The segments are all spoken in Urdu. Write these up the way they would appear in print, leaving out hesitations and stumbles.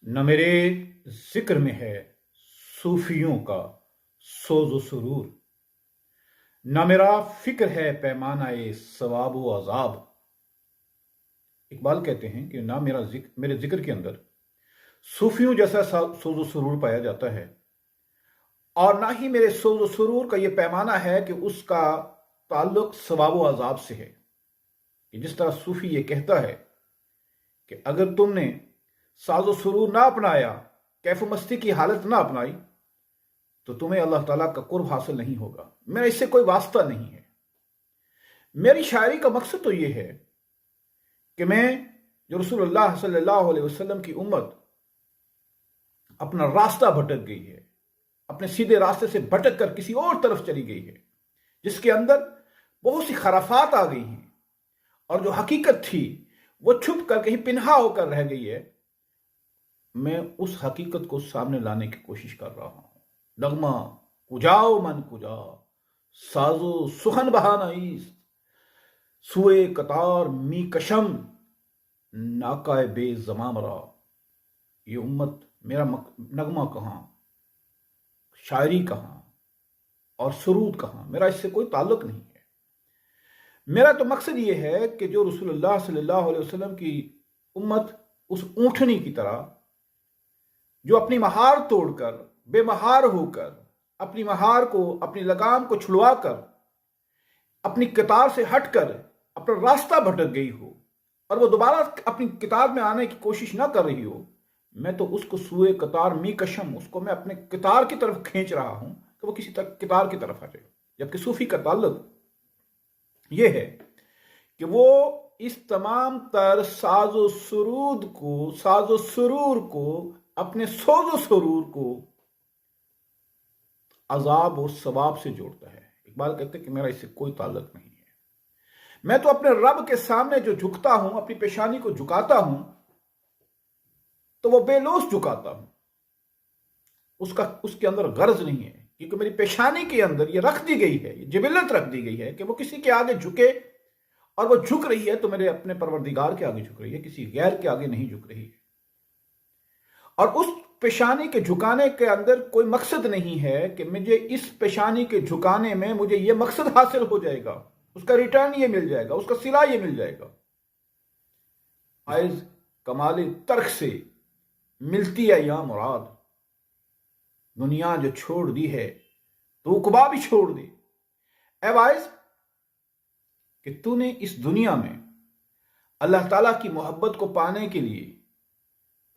نہ میرے ذکر میں ہے صوفیوں کا سوز و سرور، نہ میرا فکر ہے پیمانہ ثواب و عذاب۔ اقبال کہتے ہیں کہ نہ میرے ذکر کے اندر صوفیوں جیسا سوز و سرور پایا جاتا ہے، اور نہ ہی میرے سوز و سرور کا یہ پیمانہ ہے کہ اس کا تعلق ثواب و عذاب سے ہے، کہ جس طرح صوفی یہ کہتا ہے کہ اگر تم نے ساز و سرور نہ اپنایا، کیف و مستی کی حالت نہ اپنائی، تو تمہیں اللہ تعالیٰ کا قرب حاصل نہیں ہوگا۔ میرا اس سے کوئی واسطہ نہیں ہے۔ میری شاعری کا مقصد تو یہ ہے کہ میں جو رسول اللہ صلی اللہ علیہ وسلم کی امت اپنا راستہ بھٹک گئی ہے، اپنے سیدھے راستے سے بھٹک کر کسی اور طرف چلی گئی ہے، جس کے اندر بہت سی خرافات آ گئی ہیں، اور جو حقیقت تھی وہ چھپ کر کہیں پنہا ہو کر رہ گئی ہے، میں اس حقیقت کو سامنے لانے کی کوشش کر رہا ہوں۔ نغمہ کجاؤ من کجا، سازو سخن بہانہ ایست، سوئے قطار می کشم، ناکائے بے زماں مرا۔ یہ امت، میرا نغمہ کہاں، شاعری کہاں اور سرود کہاں، میرا اس سے کوئی تعلق نہیں ہے۔ میرا تو مقصد یہ ہے کہ جو رسول اللہ صلی اللہ علیہ وسلم کی امت اس اونٹنی کی طرح جو اپنی مہار توڑ کر، بے مہار ہو کر، اپنی مہار کو، اپنی لگام کو چھڑوا کر، اپنی قطار سے ہٹ کر اپنا راستہ بھٹک گئی ہو، اور وہ دوبارہ اپنی قطار میں آنے کی کوشش نہ کر رہی ہو، میں تو اس کو سوئے قطار می کشم، اس کو میں اپنے قطار کی طرف کھینچ رہا ہوں کہ وہ کسی قطار کی طرف آ جائے۔ جبکہ صوفی کا تعلق یہ ہے کہ وہ اس تمام تر ساز و سرور کو، اپنے سوز و سرور کو عذاب اور ثواب سے جوڑتا ہے۔ اقبال کہتے ہیں کہ میرا اس سے کوئی تعلق نہیں ہے۔ میں تو اپنے رب کے سامنے جو جھکتا ہوں، اپنی پیشانی کو جھکاتا ہوں، تو وہ بے لوث جھکاتا ہوں، اس کے اندر غرض نہیں ہے، کیونکہ میری پیشانی کے اندر یہ رکھ دی گئی ہے، یہ جبلت رکھ دی گئی ہے کہ وہ کسی کے آگے جھکے، اور وہ جھک رہی ہے تو میرے اپنے پروردگار کے آگے جھک رہی ہے، کسی غیر کے آگے نہیں جھک رہی ہے۔ اور اس پیشانی کے جھکانے کے اندر کوئی مقصد نہیں ہے کہ مجھے اس پیشانی کے جھکانے میں مجھے یہ مقصد حاصل ہو جائے گا، اس کا ریٹرن یہ مل جائے گا، اس کا صلہ یہ مل جائے گا۔ عائز کمال ترک سے ملتی ہے یا مراد، دنیا جو چھوڑ دی ہے تو عقبا بھی چھوڑ دی۔ اے وائز، کہ تو نے اس دنیا میں اللہ تعالیٰ کی محبت کو پانے کے لیے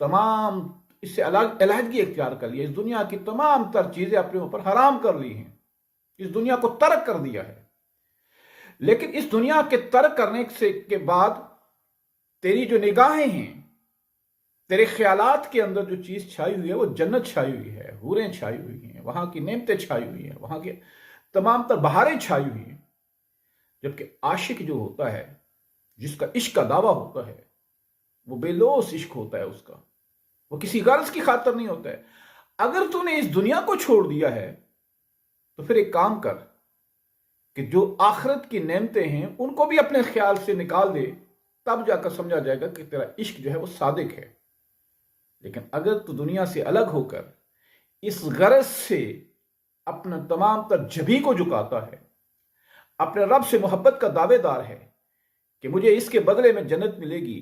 تمام اس سے علیحدگی اختیار کر لی ہے، اس دنیا کی تمام تر چیزیں اپنے اوپر حرام کر لی ہیں، اس دنیا کو ترک کر دیا ہے۔ لیکن اس دنیا کے ترک کرنے کے بعد تیری جو نگاہیں ہیں، تیرے خیالات کے اندر جو چیز چھائی ہوئی ہے وہ جنت چھائی ہوئی ہے، حوریں چھائی ہوئی ہیں، وہاں کی نعمتیں چھائی ہوئی ہیں، وہاں کے تمام تر بہاریں چھائی ہوئی ہیں۔ جبکہ عاشق جو ہوتا ہے، جس کا عشق کا دعویٰ ہوتا ہے، وہ بے لوث عشق ہوتا ہے، اس کا وہ کسی غرض کی خاطر نہیں ہوتا ہے۔ اگر تو نے اس دنیا کو چھوڑ دیا ہے تو پھر ایک کام کر کہ جو آخرت کی نعمتیں ہیں ان کو بھی اپنے خیال سے نکال دے، تب جا کر سمجھا جائے گا کہ تیرا عشق جو ہے وہ صادق ہے۔ لیکن اگر تو دنیا سے الگ ہو کر اس غرض سے اپنا تمام تر جبھی کو جھکاتا ہے، اپنے رب سے محبت کا دعوے دار ہے کہ مجھے اس کے بدلے میں جنت ملے گی،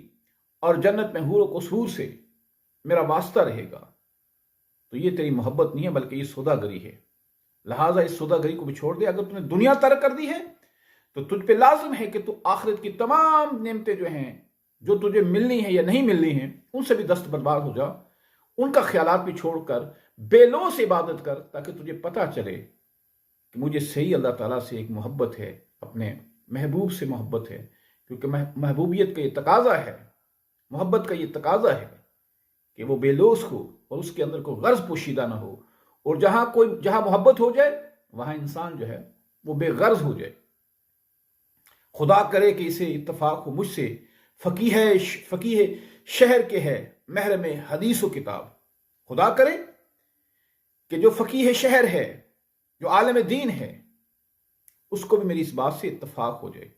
اور جنت میں حور و قصور سے میرا واسطہ رہے گا، تو یہ تیری محبت نہیں ہے بلکہ یہ سوداگری ہے۔ لہٰذا اس سوداگری کو بھی چھوڑ دے۔ اگر تو نے دنیا ترک کر دی ہے تو تجھ پہ لازم ہے کہ تو آخرت کی تمام نعمتیں جو ہیں، جو تجھے ملنی ہیں یا نہیں ملنی ہیں، ان سے بھی دست برباد ہو جا، ان کا خیالات بھی چھوڑ کر بے لوث عبادت کر، تاکہ تجھے پتہ چلے کہ مجھے صحیح اللہ تعالیٰ سے ایک محبت ہے، اپنے محبوب سے محبت ہے، کیونکہ محبوبیت کا یہ تقاضا ہے، محبت کا یہ تقاضا ہے کہ وہ بے لوث ہو اور اس کے اندر کوئی غرض پوشیدہ نہ ہو، اور جہاں محبت ہو جائے وہاں انسان جو ہے وہ بے غرض ہو جائے۔ خدا کرے کہ اسے اتفاق ہو مجھ سے، فقیہ شہر کے ہے محرم حدیث و کتاب۔ خدا کرے کہ جو فقیہ شہر ہے، جو عالم دین ہے، اس کو بھی میری اس بات سے اتفاق ہو جائے،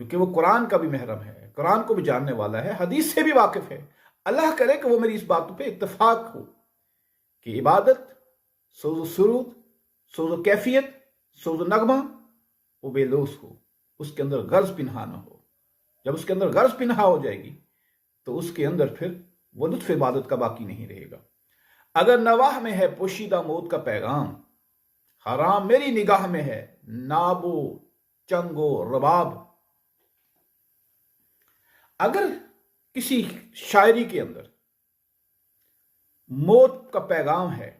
کیونکہ وہ قرآن کا بھی محرم ہے، قرآن کو بھی جاننے والا ہے، حدیث سے بھی واقف ہے، اللہ کرے کہ وہ میری اس بات پہ اتفاق ہو کہ عبادت، سوز و سرود، سوز و کیفیت، سوز و نغمہ وہ بے لوث ہو، اس کے اندر غرض پنہا نہ ہو۔ جب اس کے اندر غرض پنہا ہو جائے گی تو اس کے اندر پھر وہ لطف عبادت کا باقی نہیں رہے گا۔ اگر نواح میں ہے پوشیدہ موت کا پیغام، حرام میری نگاہ میں ہے ناب و چنگ و رباب۔ اگر کسی شاعری کے اندر موت کا پیغام ہے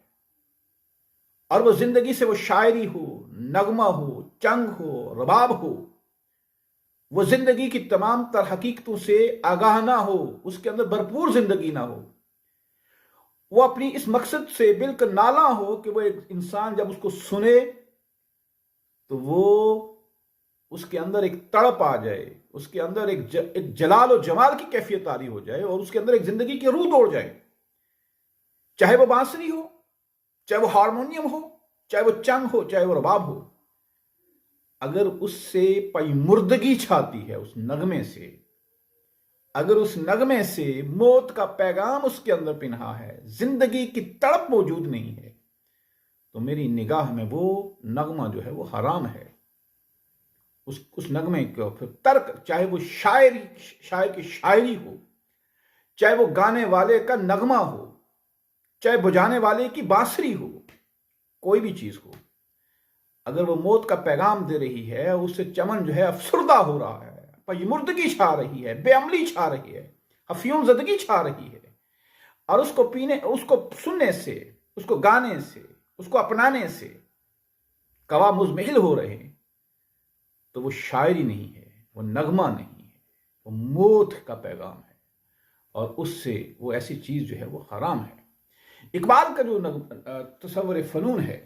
اور وہ زندگی سے وہ شاعری ہو، نغمہ ہو، چنگ ہو، رباب ہو، وہ زندگی کی تمام تر حقیقتوں سے آگاہ نہ ہو، اس کے اندر بھرپور زندگی نہ ہو، وہ اپنی اس مقصد سے بالکل نالاں ہو کہ وہ ایک انسان جب اس کو سنے تو وہ اس کے اندر ایک تڑپ آ جائے، اس کے اندر ایک جلال و جمال کی کیفیت طاری ہو جائے اور اس کے اندر ایک زندگی کی روح دوڑ جائے، چاہے وہ بانسری ہو، چاہے وہ ہارمونیم ہو، چاہے وہ چنگ ہو، چاہے وہ رباب ہو۔ اگر اس سے پیمردگی چھاتی ہے، اس نغمے سے، اگر اس نغمے سے موت کا پیغام اس کے اندر پنہا ہے، زندگی کی تڑپ موجود نہیں ہے، تو میری نگاہ میں وہ نغمہ جو ہے وہ حرام ہے۔ اس نغمے کو پھر ترک، چاہے وہ شاعر کی شاعری ہو، چاہے وہ گانے والے کا نغمہ ہو، چاہے بجانے والے کی بانسری ہو، کوئی بھی چیز ہو، اگر وہ موت کا پیغام دے رہی ہے، اس سے چمن جو ہے افسردہ ہو رہا ہے، پیمردگی چھا رہی ہے، بے عملی چھا رہی ہے، افیون زدگی چھا رہی ہے، اور اس کو سننے سے، اس کو گانے سے، اس کو اپنانے سے قوا مزمحل ہو رہے ہیں، تو وہ شاعری نہیں ہے، وہ نغمہ نہیں ہے، وہ موت کا پیغام ہے، اور اس سے وہ ایسی چیز جو ہے وہ حرام ہے۔ اقبال کا جو تصور فنون ہے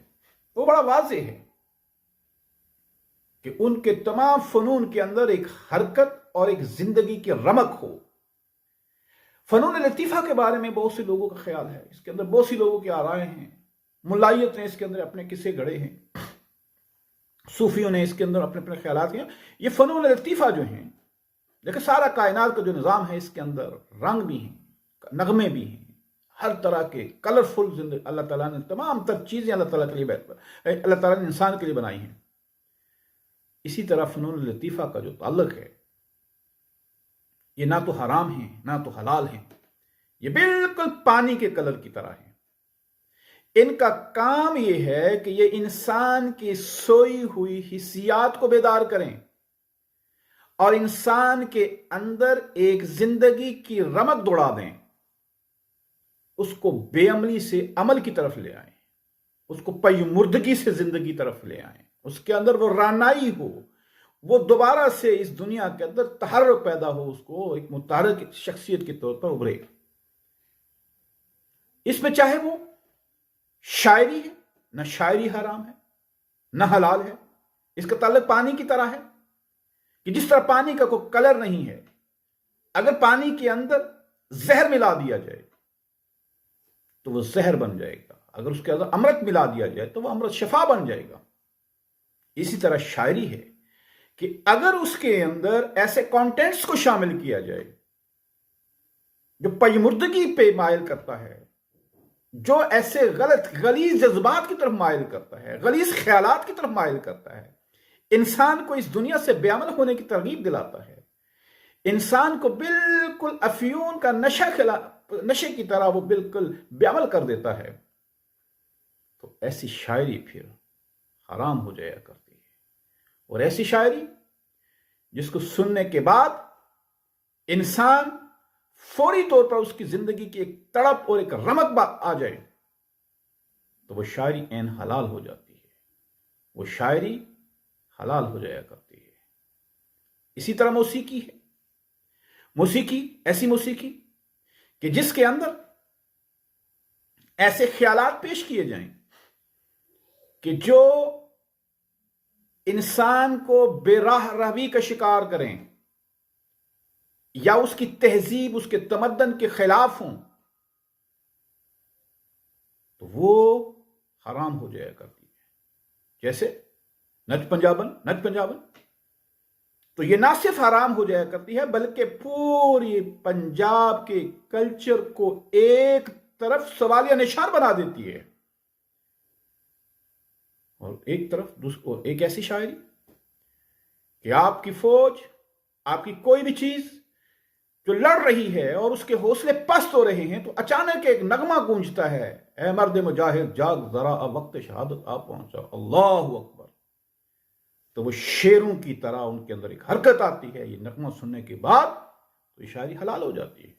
وہ بڑا واضح ہے کہ ان کے تمام فنون کے اندر ایک حرکت اور ایک زندگی کی رمق ہو۔ فنون لطیفہ کے بارے میں بہت سے لوگوں کا خیال ہے، اس کے اندر بہت سی لوگوں کی آرائیں ہیں، ملائیت نے اس کے اندر اپنے قصے گڑھے ہیں، صوفیوں نے اس کے اندر اپنے خیالات ہیں۔ یہ فنون لطیفہ جو ہیں، دیکھیں سارا کائنات کا جو نظام ہے، اس کے اندر رنگ بھی ہیں، نغمے بھی ہیں، ہر طرح کے کلرفل زندگی اللہ تعالیٰ نے تمام تر چیزیں اللہ تعالیٰ نے انسان کے لیے بنائی ہیں۔ اسی طرح فنون لطیفہ کا جو تعلق ہے، یہ نہ تو حرام ہیں نہ تو حلال ہیں، یہ بالکل پانی کے کلر کی طرح ہیں۔ ان کا کام یہ ہے کہ یہ انسان کی سوئی ہوئی حسیات کو بیدار کریں اور انسان کے اندر ایک زندگی کی رمق دوڑا دیں، اس کو بے عملی سے عمل کی طرف لے آئیں، اس کو پیمردگی سے زندگی طرف لے آئیں، اس کے اندر وہ رانائی ہو، وہ دوبارہ سے اس دنیا کے اندر تحرک پیدا ہو، اس کو ایک متحرک شخصیت کے طور پر ابھرے۔ اس میں چاہے وہ شاعری ہے، نہ شاعری حرام ہے نہ حلال ہے، اس کا تعلق پانی کی طرح ہے کہ جس طرح پانی کا کوئی کلر نہیں ہے، اگر پانی کے اندر زہر ملا دیا جائے تو وہ زہر بن جائے گا، اگر اس کے اندر امرت ملا دیا جائے تو وہ امرت شفا بن جائے گا۔ اسی طرح شاعری ہے کہ اگر اس کے اندر ایسے کانٹینٹس کو شامل کیا جائے جو پیمردگی پہ مائل کرتا ہے، جو ایسے غلیظ جذبات کی طرف مائل کرتا ہے، غلیظ خیالات کی طرف مائل کرتا ہے، انسان کو اس دنیا سے بے عمل ہونے کی ترغیب دلاتا ہے، انسان کو بالکل افیون کا نشے کی طرح وہ بالکل بے عمل کر دیتا ہے، تو ایسی شاعری پھر حرام ہو جایا کرتی ہے۔ اور ایسی شاعری جس کو سننے کے بعد انسان فوری طور پر اس کی زندگی کی ایک تڑپ اور ایک رمق آ جائے تو وہ شاعری عین حلال ہو جاتی ہے، وہ شاعری حلال ہو جایا کرتی ہے۔ اسی طرح موسیقی ہے، موسیقی ایسی موسیقی کہ جس کے اندر ایسے خیالات پیش کیے جائیں کہ جو انسان کو بے راہ روی کا شکار کریں یا اس کی تہذیب، اس کے تمدن کے خلاف ہوں، تو وہ حرام ہو جایا کرتی ہے۔ جیسے نچ پنجابن تو یہ نہ صرف حرام ہو جایا کرتی ہے بلکہ پوری پنجاب کے کلچر کو ایک طرف سوالیہ نشان بنا دیتی ہے، اور ایک طرف ایک ایسی شاعری کہ آپ کی فوج، آپ کی کوئی بھی چیز جو لڑ رہی ہے اور اس کے حوصلے پست ہو رہے ہیں تو اچانک ایک نغمہ گونجتا ہے، اے مرد مجاہد جاگ ذرا اب وقت شہادت آپ پہنچا، اللہ اکبر۔ تو وہ شیروں کی طرح ان کے اندر ایک حرکت آتی ہے، یہ نغمہ سننے کے بعد تو یہ شاعری حلال ہو جاتی ہے،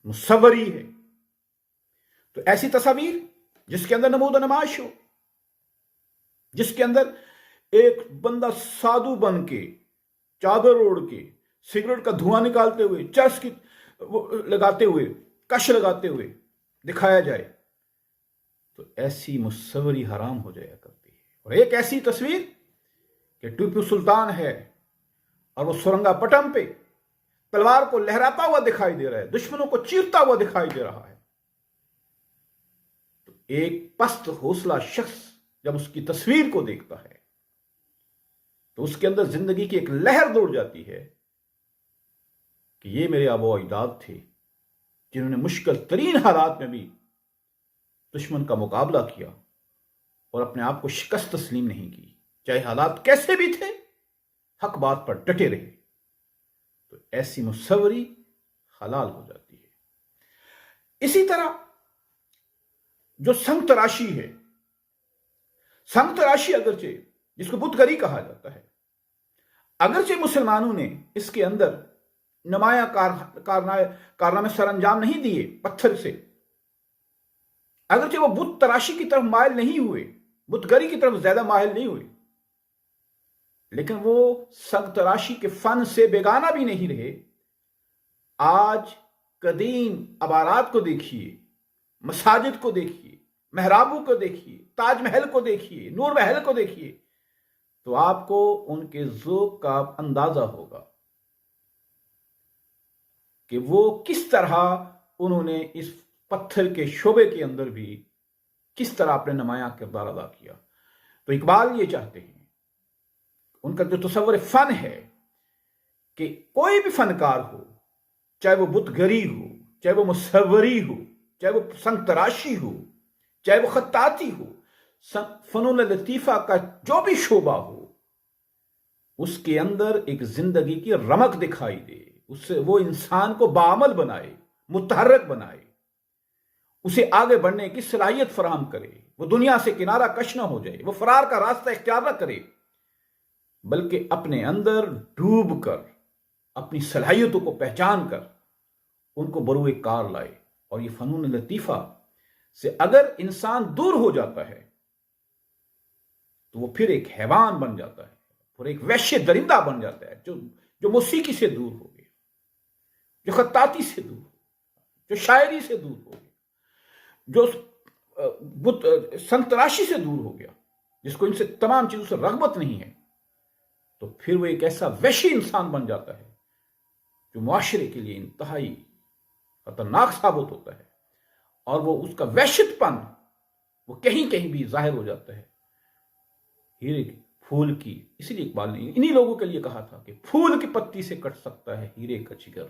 مصوری ہے۔ تو ایسی تصاویر جس کے اندر نمود و نمائش ہو، جس کے اندر ایک بندہ سادھو بن کے، چادر اوڑھ کے، سگریٹ کا دھواں نکالتے ہوئے، چرس کی لگاتے ہوئے، کش لگاتے ہوئے دکھایا جائے، تو ایسی مصوری حرام ہو جایا کرتی ہے۔ اور ایک ایسی تصویر کہ ٹیپو سلطان ہے اور وہ سرنگا پٹم پہ تلوار کو لہراتا ہوا دکھائی دے رہا ہے، دشمنوں کو چیرتا ہوا دکھائی دے رہا ہے، تو ایک پست حوصلہ شخص جب اس کی تصویر کو دیکھتا ہے تو اس کے اندر زندگی کی ایک لہر دوڑ جاتی ہے کہ یہ میرے آبا و اجداد تھے جنہوں نے مشکل ترین حالات میں بھی دشمن کا مقابلہ کیا اور اپنے آپ کو شکست تسلیم نہیں کی، چاہے حالات کیسے بھی تھے، حق بات پر ڈٹے رہے، تو ایسی مصوری حلال ہو جاتی ہے۔ اسی طرح جو سنگ تراشی ہے، سنگ تراشی اگرچہ جس کو بت گری کہا جاتا ہے، اگرچہ مسلمانوں نے اس کے اندر نمایاں کارنامے سر انجام نہیں دیے پتھر سے، اگرچہ وہ بت تراشی کی طرف مائل نہیں ہوئے، بت گری کی طرف زیادہ مائل نہیں ہوئے، لیکن وہ سنگ تراشی کے فن سے بیگانہ بھی نہیں رہے۔ آج قدیم عمارات کو دیکھیے، مساجد کو دیکھیے، محرابوں کو دیکھیے، تاج محل کو دیکھیے، نور محل کو دیکھیے، تو آپ کو ان کے ذوق کا اندازہ ہوگا کہ وہ کس طرح انہوں نے اس پتھر کے شعبے کے اندر بھی کس طرح اپنے نمایاں کردار ادا کیا۔ تو اقبال یہ چاہتے ہیں، ان کا جو تصور فن ہے کہ کوئی بھی فنکار ہو، چاہے وہ بت گری ہو، چاہے وہ مصوری ہو، چاہے وہ سنگ تراشی ہو، چاہے وہ خطاطی ہو، فنون لطیفہ کا جو بھی شعبہ ہو، اس کے اندر ایک زندگی کی رمق دکھائی دے، اس سے وہ انسان کو بعمل بنائے، متحرک بنائے، اسے آگے بڑھنے کی صلاحیت فراہم کرے، وہ دنیا سے کنارہ کش نہ ہو جائے، وہ فرار کا راستہ اختیار نہ کرے، بلکہ اپنے اندر ڈوب کر اپنی صلاحیتوں کو پہچان کر ان کو بروئے کار لائے۔ اور یہ فنون لطیفہ سے اگر انسان دور ہو جاتا ہے تو وہ پھر ایک حیوان بن جاتا ہے، پھر ایک وحشی درندہ بن جاتا ہے، جو موسیقی سے دور ہو گیا، جو خطاطی سے دور ہو گیا، جو شاعری سے دور ہو گیا، جو سنگ تراشی سے دور ہو گیا، جس کو ان سے تمام چیزوں سے رغبت نہیں ہے، تو پھر وہ ایک ایسا وحشی انسان بن جاتا ہے جو معاشرے کے لیے انتہائی خطرناک ثابت ہوتا ہے، اور وہ اس کا وحشت پن وہ کہیں کہیں بھی ظاہر ہو جاتا ہے۔ ہیرے پھول کی، اسی لیے اقبال نے انہی لوگوں کے لیے کہا تھا کہ پھول کی پتی سے کٹ سکتا ہے ہیرے کا جگر،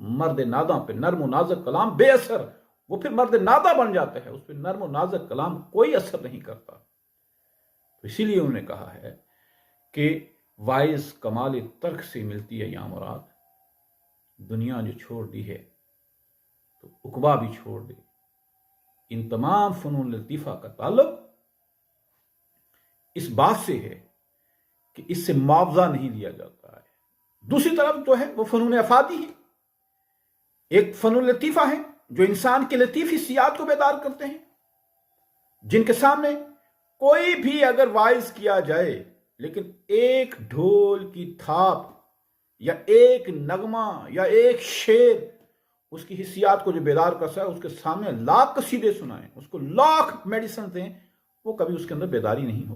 مرد ناداں پہ نرم و نازک کلام بے اثر، وہ پھر مرد ناداں بن جاتا ہے، اس پہ نرم و نازک کلام کوئی اثر نہیں کرتا۔ تو اسی لیے انہوں نے کہا ہے کہ وائز کمال ترک سے ملتی ہے یا مراد، دنیا جو چھوڑ دی ہے تو عقبہ بھی چھوڑ دے۔ ان تمام فنون لطیفہ کا تعلق اس بات سے ہے کہ اس سے معاوضہ نہیں لیا جاتا ہے۔ دوسری طرف جو ہے وہ فنون افادی ہے، ایک فنون لطیفہ ہے جو انسان کے لطیف حسیات کو بیدار کرتے ہیں، جن کے سامنے کوئی بھی اگر وائز کیا جائے لیکن ایک ڈھول کی تھاپ یا ایک نغمہ یا ایک شعر اس کی حسیات کو جو بیدار کر سکتا ہے، اس کے سامنے لاکھ قصیدے سنائیں، اس کو لاکھ میڈیسن دیں، وہ کبھی اس کے اندر بیداری نہیں ہو